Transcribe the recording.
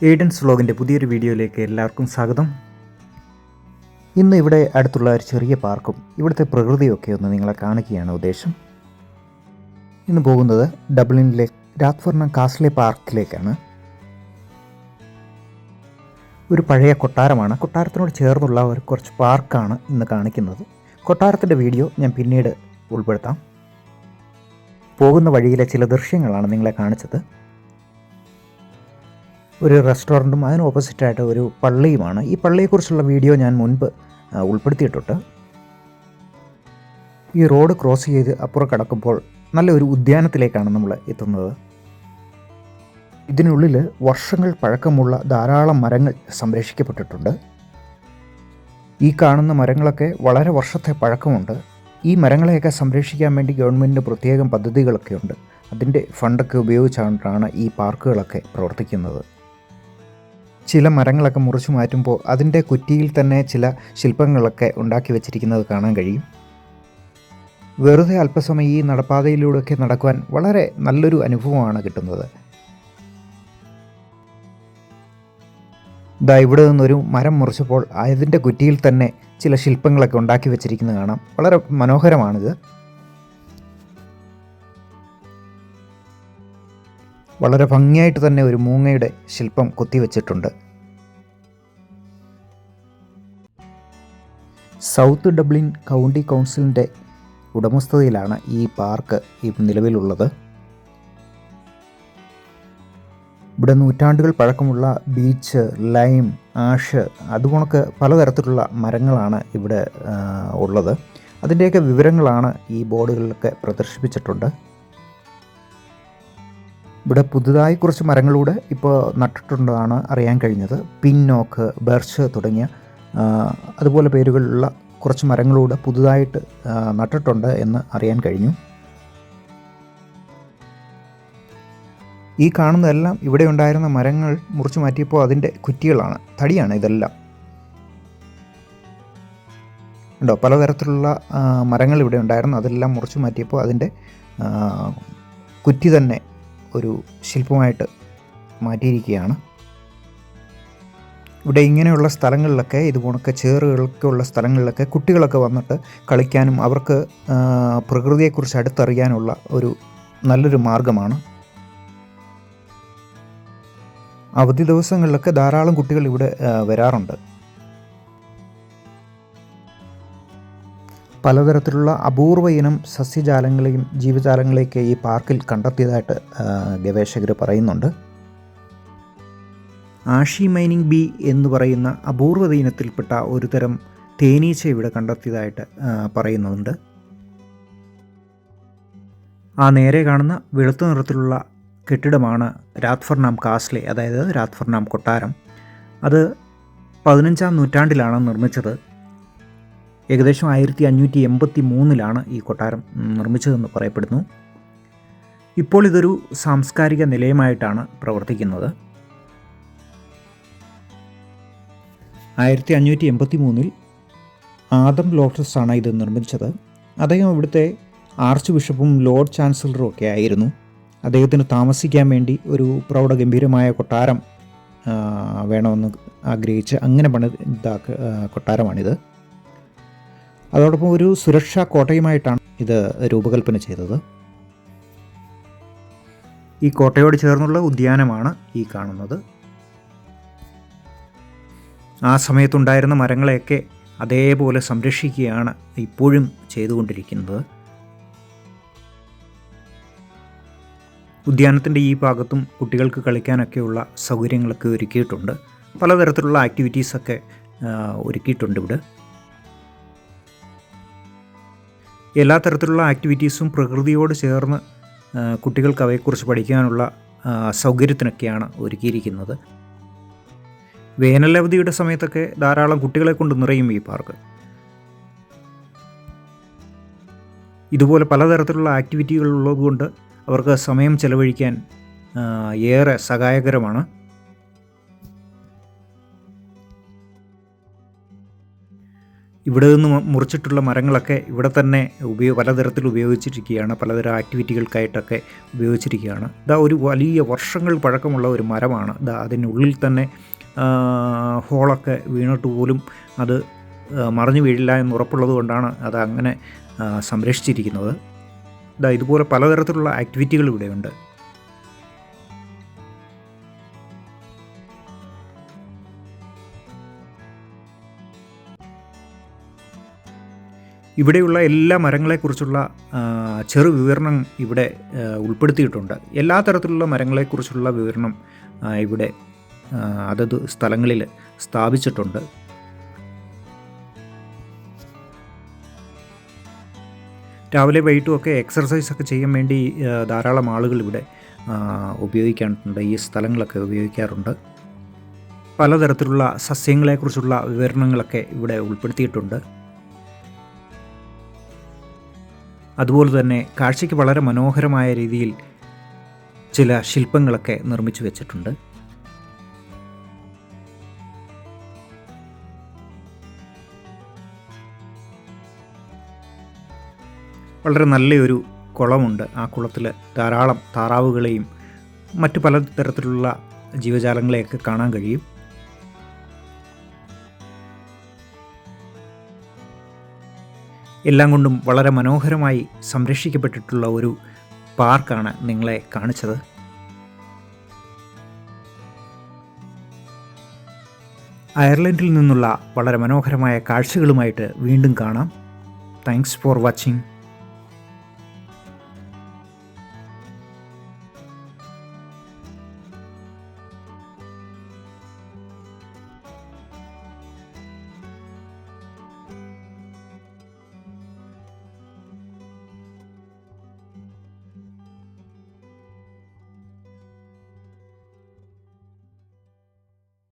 എയ്ഡൻസ് വ്ലോഗിൻ്റെ പുതിയൊരു വീഡിയോയിലേക്ക് എല്ലാവർക്കും സ്വാഗതം. ഇന്ന് ഇവിടെ അടുത്തുള്ള ഒരു ചെറിയ പാർക്കും ഇവിടുത്തെ പ്രകൃതിയൊക്കെ ഒന്ന് നിങ്ങളെ കാണിക്കുകയാണ് ഉദ്ദേശം. ഇന്ന് പോകുന്നത് ഡബ്ലിനിലെ രാത്ഫർണം കാസ്ലെ പാർക്കിലേക്കാണ്. ഒരു പഴയ കൊട്ടാരമാണ്. കൊട്ടാരത്തിനോട് ചേർന്നുള്ള ഒരു കുറച്ച് പാർക്കാണ് ഇന്ന് കാണിക്കുന്നത്. കൊട്ടാരത്തിൻ്റെ വീഡിയോ ഞാൻ പിന്നീട് ഉൾപ്പെടുത്താം. പോകുന്ന വഴിയിലെ ചില ദൃശ്യങ്ങളാണ് നിങ്ങളെ കാണിച്ചത്. ഒരു റെസ്റ്റോറൻറ്റും അതിന് ഓപ്പോസിറ്റായിട്ട് ഒരു പള്ളിയുമാണ്. ഈ പള്ളിയെക്കുറിച്ചുള്ള വീഡിയോ ഞാൻ മുൻപ് ഉൾപ്പെടുത്തിയിട്ടുണ്ട്. ഈ റോഡ് ക്രോസ് ചെയ്ത് അപ്പുറം കടക്കുമ്പോൾ നല്ലൊരു ഉദ്യാനത്തിലേക്കാണ് നമ്മൾ എത്തുന്നത്. ഇതിനുള്ളിൽ വർഷങ്ങൾ പഴക്കമുള്ള ധാരാളം മരങ്ങൾ സംരക്ഷിക്കപ്പെട്ടിട്ടുണ്ട്. ഈ കാണുന്ന മരങ്ങളൊക്കെ വളരെ വർഷത്തെ പഴക്കമുണ്ട്. ഈ മരങ്ങളെയൊക്കെ സംരക്ഷിക്കാൻ വേണ്ടി ഗവൺമെൻറ്റിന് പ്രത്യേകം പദ്ധതികളൊക്കെ ഉണ്ട്. അതിൻ്റെ ഫണ്ടൊക്കെ ഉപയോഗിച്ചാണ് ഈ പാർക്കുകളൊക്കെ പ്രവർത്തിക്കുന്നത്. ചില മരങ്ങളൊക്കെ മുറിച്ചു മാറ്റുമ്പോൾ അതിൻ്റെ കുറ്റിയിൽ തന്നെ ചില ശില്പങ്ങളൊക്കെ ഉണ്ടാക്കി വെച്ചിരിക്കുന്നത് കാണാൻ കഴിയും. വെറുതെ അല്പസമയം ഈ നടപ്പാതയിലൂടെയൊക്കെ നടക്കുവാൻ വളരെ നല്ലൊരു അനുഭവമാണ് കിട്ടുന്നത്. ഇവിടെ നിന്നൊരു മരം മുറിച്ചപ്പോൾ അതിൻ്റെ കുറ്റിയിൽ തന്നെ ചില ശില്പങ്ങളൊക്കെ ഉണ്ടാക്കി വെച്ചിരിക്കുന്നത് കാണാം. വളരെ മനോഹരമാണിത്. വളരെ ഭംഗിയായിട്ട് തന്നെ ഒരു മൂങ്ങയുടെ ശില്പം കൊത്തിവെച്ചിട്ടുണ്ട്. സൗത്ത് ഡബ്ലിൻ കൗണ്ടി കൗൺസിലിൻ്റെ ഉടമസ്ഥതയിലാണ് ഈ പാർക്ക് നിലവിലുള്ളത്. ഇവിടെ നൂറ്റാണ്ടുകൾ പഴക്കമുള്ള ബീച്ച്, ലൈം, ആഷ്, അതുകൊണ്ടൊക്കെ പലതരത്തിലുള്ള മരങ്ങളാണ് ഇവിടെ ഉള്ളത്. അതിൻ്റെയൊക്കെ വിവരങ്ങളാണ് ഈ ബോർഡുകളിലൊക്കെ പ്രദർശിപ്പിച്ചിട്ടുണ്ട്. ഇവിടെ പുതുതായി കുറച്ച് മരങ്ങളൂടെ ഇപ്പോൾ നട്ടിട്ടുണ്ടെന്നാണ് അറിയാൻ കഴിഞ്ഞത്. പിന്നോക്ക്, ബെർച്ച് തുടങ്ങിയ അതുപോലെ പേരുകളുള്ള കുറച്ച് മരങ്ങളൂടെ പുതുതായിട്ട് നട്ടിട്ടുണ്ട് എന്ന് അറിയാൻ കഴിഞ്ഞു. ഈ കാണുന്നതെല്ലാം ഇവിടെ ഉണ്ടായിരുന്ന മരങ്ങൾ മുറിച്ചു മാറ്റിയപ്പോൾ അതിൻ്റെ കുറ്റികളാണ്, തടിയാണ് ഇതെല്ലാം. ഉണ്ടോ, പലതരത്തിലുള്ള മരങ്ങൾ ഇവിടെ ഉണ്ടായിരുന്നു. അതെല്ലാം മുറിച്ചു മാറ്റിയപ്പോൾ അതിൻ്റെ കുറ്റി തന്നെ ഒരു ശില്പമായിട്ട് മാറ്റിയിരിക്കുകയാണ്. ഇവിടെ ഇങ്ങനെയുള്ള സ്ഥലങ്ങളിലൊക്കെ, ഇതുപോലൊക്കെ ചേറുകളൊക്കെ ഉള്ള സ്ഥലങ്ങളിലൊക്കെ കുട്ടികളൊക്കെ വന്നിട്ട് കളിക്കാനും അവർക്ക് പ്രകൃതിയെക്കുറിച്ച് അടുത്തറിയാനുള്ള ഒരു നല്ലൊരു മാർഗമാണ്. അവധി ദിവസങ്ങളിലൊക്കെ ധാരാളം കുട്ടികൾ ഇവിടെ വരാറുണ്ട്. പലതരത്തിലുള്ള അപൂർവ ഇനം സസ്യജാലങ്ങളെയും ജീവജാലങ്ങളെയൊക്കെ ഈ പാർക്കിൽ കണ്ടെത്തിയതായിട്ട് ഗവേഷകർ പറയുന്നുണ്ട്. ആഷി മൈനിങ് ബീ എന്ന് പറയുന്ന അപൂർവ ഇനത്തിൽപ്പെട്ട ഒരു തരം തേനീച്ച ഇവിടെ കണ്ടെത്തിയതായിട്ട് പറയുന്നുണ്ട്. ആ നേരെ കാണുന്ന വെളുത്ത നിറത്തിലുള്ള കെട്ടിടമാണ് രാത്ഫർണം കാസ്ലെ, അതായത് രാത്ഫർണം കൊട്ടാരം. അത് 15-ാം നൂറ്റാണ്ടിലാണ് നിർമ്മിച്ചത്. ഏകദേശം 1583 ഈ കൊട്ടാരം നിർമ്മിച്ചതെന്ന് പറയപ്പെടുന്നു. ഇപ്പോൾ ഇതൊരു സാംസ്കാരിക നിലയമായിട്ടാണ് പ്രവർത്തിക്കുന്നത്. 1583 ആദം ലോട്ടസ് ആണ് ഇത് നിർമ്മിച്ചത്. അദ്ദേഹം ഇവിടുത്തെ ആർച്ച് ബിഷപ്പും ലോർഡ് ചാൻസലറും ഒക്കെ ആയിരുന്നു. അദ്ദേഹത്തിന് താമസിക്കാൻ വേണ്ടി ഒരു പ്രൗഢഗംഭീരമായ കൊട്ടാരം വേണമെന്ന് ആഗ്രഹിച്ച് അങ്ങനെ കൊട്ടാരമാണിത്. അതോടൊപ്പം ഒരു സുരക്ഷാ കോട്ടയുമായിട്ടാണ് ഇത് രൂപകൽപ്പന ചെയ്തത്. ഈ കോട്ടയോട് ചേർന്നുള്ള ഉദ്യാനമാണ് ഈ കാണുന്നത്. ആ സമയത്തുണ്ടായിരുന്ന മരങ്ങളെയൊക്കെ അതേപോലെ സംരക്ഷിക്കുകയാണ് ഇപ്പോഴും ചെയ്തുകൊണ്ടിരിക്കുന്നത്. ഉദ്യാനത്തിൻ്റെ ഈ ഭാഗത്തും കുട്ടികൾക്ക് കളിക്കാനൊക്കെയുള്ള സൗകര്യങ്ങളൊക്കെ ഒരുക്കിയിട്ടുണ്ട്. പലതരത്തിലുള്ള ആക്ടിവിറ്റീസൊക്കെ ഒരുക്കിയിട്ടുണ്ട് ഇവിടെ. എല്ലാ തരത്തിലുള്ള ആക്ടിവിറ്റീസും പ്രകൃതിയോട് ചേർന്ന് കുട്ടികൾക്ക് അവയെക്കുറിച്ച് പഠിക്കാനുള്ള സൗകര്യത്തിനൊക്കെയാണ് ഒരുക്കിയിരിക്കുന്നത്. വേനലവധിയുടെ സമയത്തൊക്കെ ധാരാളം കുട്ടികളെ കൊണ്ട് നിറയും ഈ പാർക്ക്. ഇതുപോലെ പലതരത്തിലുള്ള ആക്ടിവിറ്റികൾ ഉള്ളതുകൊണ്ട് അവർക്ക് സമയം ചെലവഴിക്കാൻ ഏറെ സഹായകരമാണ്. ഇവിടെ നിന്ന് മുറിച്ചിട്ടുള്ള മരങ്ങളൊക്കെ ഇവിടെ തന്നെ പലതരത്തിൽ ഉപയോഗിച്ചിരിക്കുകയാണ്, പലതരം ആക്ടിവിറ്റികൾക്കായിട്ടൊക്കെ ഉപയോഗിച്ചിരിക്കുകയാണ്. ഇതാ ഒരു വലിയ വർഷങ്ങൾ പഴക്കമുള്ള ഒരു മരമാണ്. ഇതാ അതിനുള്ളിൽ തന്നെ ഹോളൊക്കെ വീണിട്ട് പോലും അത് മറിഞ്ഞു വീഴില്ല എന്ന് ഉറപ്പുള്ളത് കൊണ്ടാണ് അത് അങ്ങനെ സംരക്ഷിച്ചിരിക്കുന്നത്. ഇതാ ഇതുപോലെ പലതരത്തിലുള്ള ആക്ടിവിറ്റികൾ ഇവിടെയുണ്ട്. ഇവിടെയുള്ള എല്ലാ മരങ്ങളെക്കുറിച്ചുള്ള ചെറു വിവരണം ഇവിടെ ഉൾപ്പെടുത്തിയിട്ടുണ്ട്. എല്ലാ തരത്തിലുള്ള മരങ്ങളെക്കുറിച്ചുള്ള വിവരണം ഇവിടെ അതത് സ്ഥലങ്ങളിൽ സ്ഥാപിച്ചിട്ടുണ്ട്. രാവിലെ വൈകിട്ടുമൊക്കെ എക്സർസൈസൊക്കെ ചെയ്യാൻ വേണ്ടി ധാരാളം ആളുകൾ ഇവിടെ ഉപയോഗിക്കാറുണ്ട്. ഈ സ്ഥലങ്ങളൊക്കെ ഉപയോഗിക്കാറുണ്ട്. പലതരത്തിലുള്ള സസ്യങ്ങളെക്കുറിച്ചുള്ള വിവരണങ്ങളൊക്കെ ഇവിടെ ഉൾപ്പെടുത്തിയിട്ടുണ്ട്. അതുപോലെ തന്നെ കാഴ്ചയ്ക്ക് വളരെ മനോഹരമായ രീതിയിൽ ചില ശില്പങ്ങളൊക്കെ നിർമ്മിച്ചു വെച്ചിട്ടുണ്ട്. വളരെ നല്ലൊരു കുളമുണ്ട്. ആ കുളത്തിൽ ധാരാളം താറാവുകളെയും മറ്റു പലതരത്തിലുള്ള ജീവജാലങ്ങളെയൊക്കെ കാണാൻ കഴിയും. എല്ലാം കൊണ്ടും വളരെ മനോഹരമായി സംരക്ഷിക്കപ്പെട്ടിട്ടുള്ള ഒരു പാർക്കാണ് നിങ്ങളെ കാണിച്ചത്. അയർലൻഡിൽ നിന്നുള്ള വളരെ മനോഹരമായ കാഴ്ചകളുമായിട്ട് വീണ്ടും കാണാം. Thanks for watching.